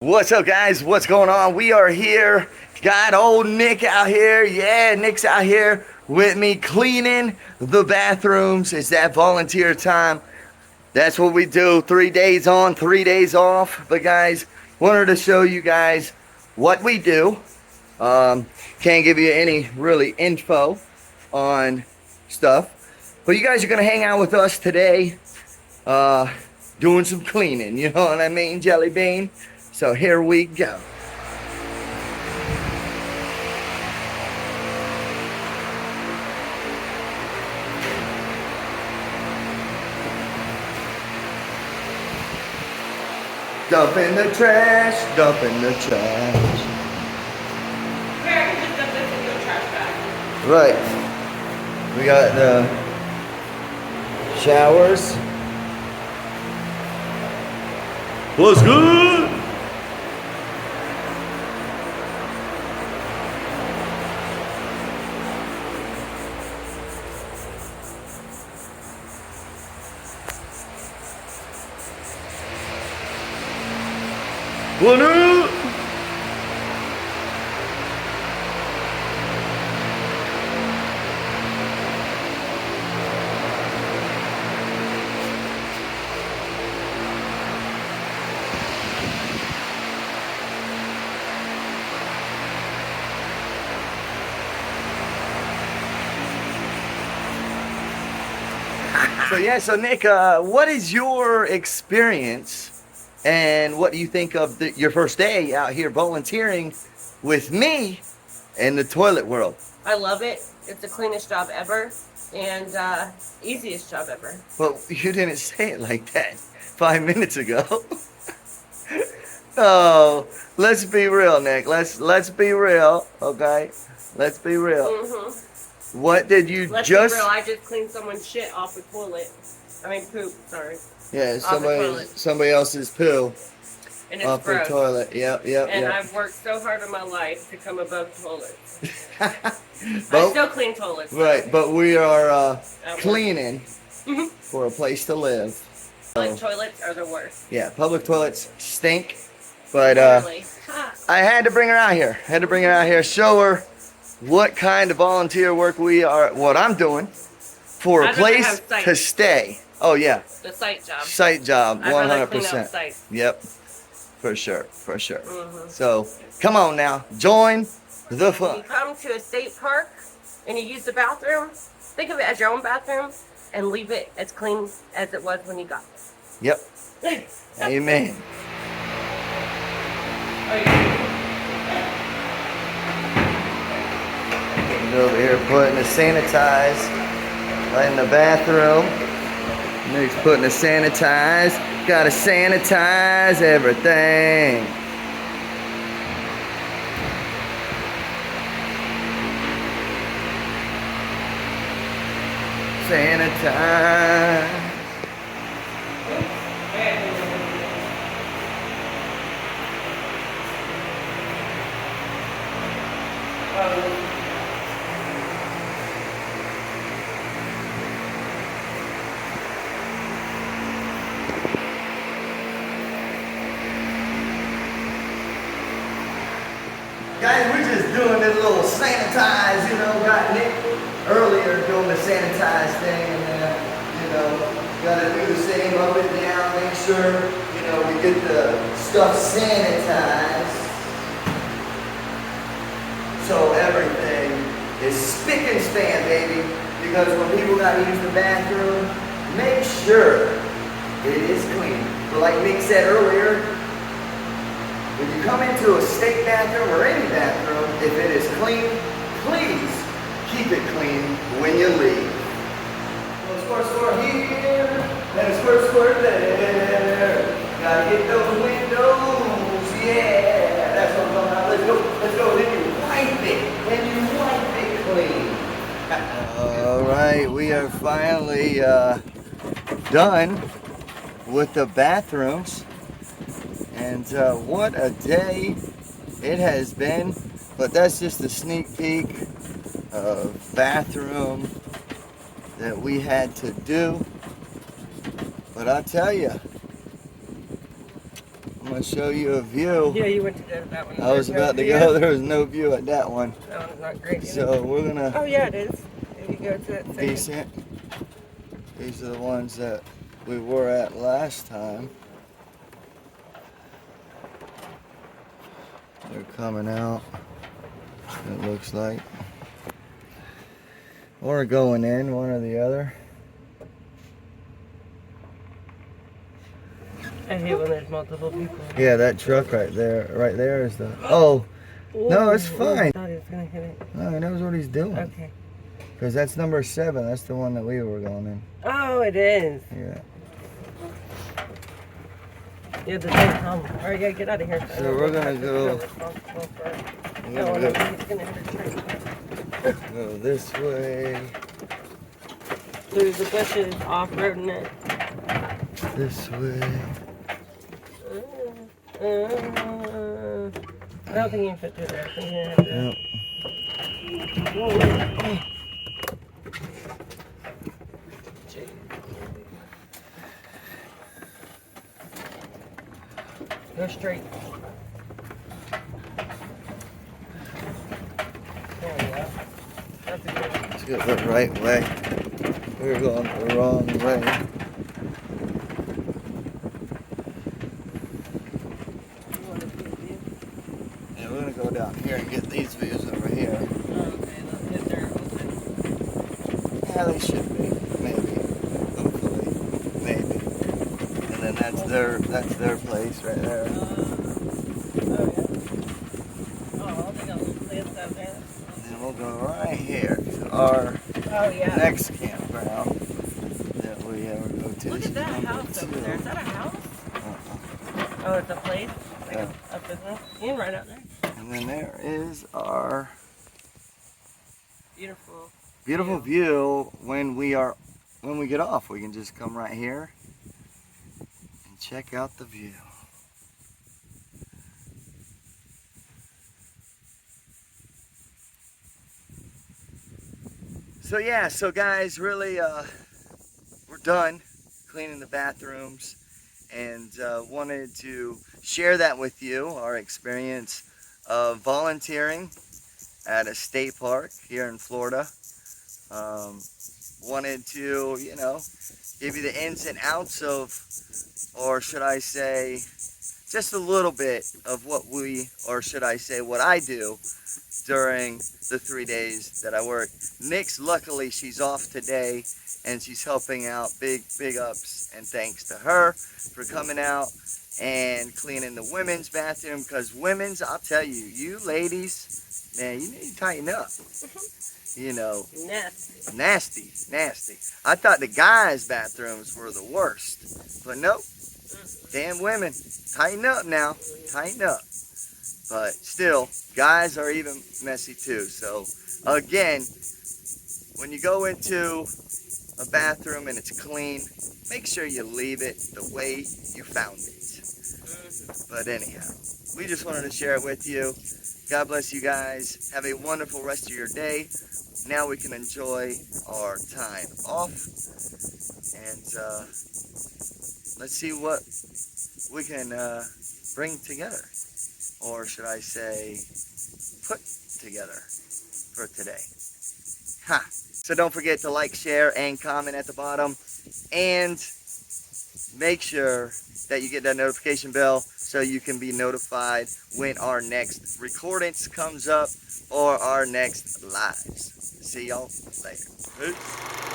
What's up, guys? What's going on? We are here. Got old Nick out here. Yeah, Nick's out here with me cleaning the bathrooms. It's that volunteer time. That's what we do. 3 days on, 3 days off. But guys, wanted to show you guys what we do. Can't give you any really info on stuff. But you guys are going to hang out with us today. Doing some cleaning. You know what I mean, Jelly Bean? So here we go. Dump in the trash, dump in the trash. Where? Just dump this into a trash bag. Right. We got the showers. What's good? What up? So Nick, what is your experience and what do you think of your first day out here volunteering with me in the toilet world? I love it. It's the cleanest job ever and easiest job ever. Well, you didn't say it like that 5 minutes ago. Oh, let's be real, Nick. Let's be real, okay? Let's be real. Mm-hmm. What did you Let's just? be real. I just cleaned someone's shit off the toilet. I mean poop. Sorry. Yeah, Off the toilet. somebody else's poo And it's off the gross. toilet. Yep. And I've worked so hard in my life to come above toilets. I But- still clean toilets. Right, but we are At work. cleaning Mhm. for a place to live. Public So, toilets are the worst. yeah, public toilets stink, but Literally. Ha. I had to bring her out here. Show her what kind of volunteer work what I'm doing for a I'd rather place have sight. to stay. Oh yeah, The site job. site job, I'd rather clean 100%. out sites. Yep, for sure. Mhm. So come on now, join the You fun. come to a state park and you use the bathroom, think of it as your own bathroom and leave it as clean as it was when you got Yep, there. amen. Over here putting the sanitize right in the bathroom. Nick's putting the sanitize. Gotta sanitize everything. Sanitize. Guys, we're just doing this little sanitize, got Nick earlier doing the sanitize thing, and gotta do the same up and down, make sure, we get the stuff sanitized. So everything is spick and span, baby, because when people gotta use the bathroom, make sure it is clean. But like Nick said earlier, when you come into a state bathroom or any bathroom, if it is clean, please keep it clean when you leave. Well, squirt here, and squirt there. Gotta get those windows, yeah. That's what I'm talking about. Let's go. Then you wipe it clean. All right, we are finally done with the bathrooms. And what a day it has been. But that's just a sneak peek of bathroom that we had to do. But I'll tell you, I'm gonna show you a view. Yeah, you went to that one. I was about to go. There was no view at that one. That one's not great either. So we're gonna. Oh yeah, it is. If you go to that second. Decent. These are the ones that we were at last time. They're coming out. It looks like. Or going in, one or the other. I hate when there's multiple people. Yeah, that truck right there is the. Oh, no, it's fine. I thought he was gonna hit it. No, he knows what he's doing. Okay. Because that's number 7. That's the one that we were going in. Oh, it is. Yeah. Yeah, the same time. All right, yeah, get out of here. So we're gonna go. Go this way. Through the bushes, off-roading it. This way. I don't think you can fit through there. I think you're gonna have to. Yep. Go straight. There we go. That's a good one. Let's go the right way. We're going the wrong way. Yeah, we're gonna go down here and get these views over here. Okay, they're open. Yeah, they should be. Maybe. Hopefully. Maybe. And then that's their place right there. Oh yeah. Oh, they got little plants out there. And then we'll go right here to our next campground that we ever go to. Look at that house over there. Is that a house? Oh, it's a place? Like Yeah. a business? You can ride out there. And then there is our Beautiful view when we get off. We can just come right here and check out the view. So guys, really we're done cleaning the bathrooms, and wanted to share that with you, our experience of volunteering at a state park here in Florida. Wanted to, give you the ins and outs of, or should I say, just a little bit of what what I do during the 3 days that I work. Nick's, luckily, she's off today, and she's helping out. Big ups and thanks to her for coming out and cleaning the women's bathroom, because women's, I'll tell you, you ladies, man, you need to tighten up. Nasty. I thought the guys' bathrooms were the worst, but nope. Damn women, tighten up now, tighten up. But still, guys are even messy too. So again, when you go into a bathroom and it's clean, make sure you leave it the way you found it. But anyhow, we just wanted to share it with you. God bless you guys. Have a wonderful rest of your day. Now we can enjoy our time off, and let's see what we can bring together, or should I say put together for today. So don't forget to like, share, and comment at the bottom, and make sure that you get that notification bell so you can be notified when our next recordings comes up or our next lives. See y'all later. Peace.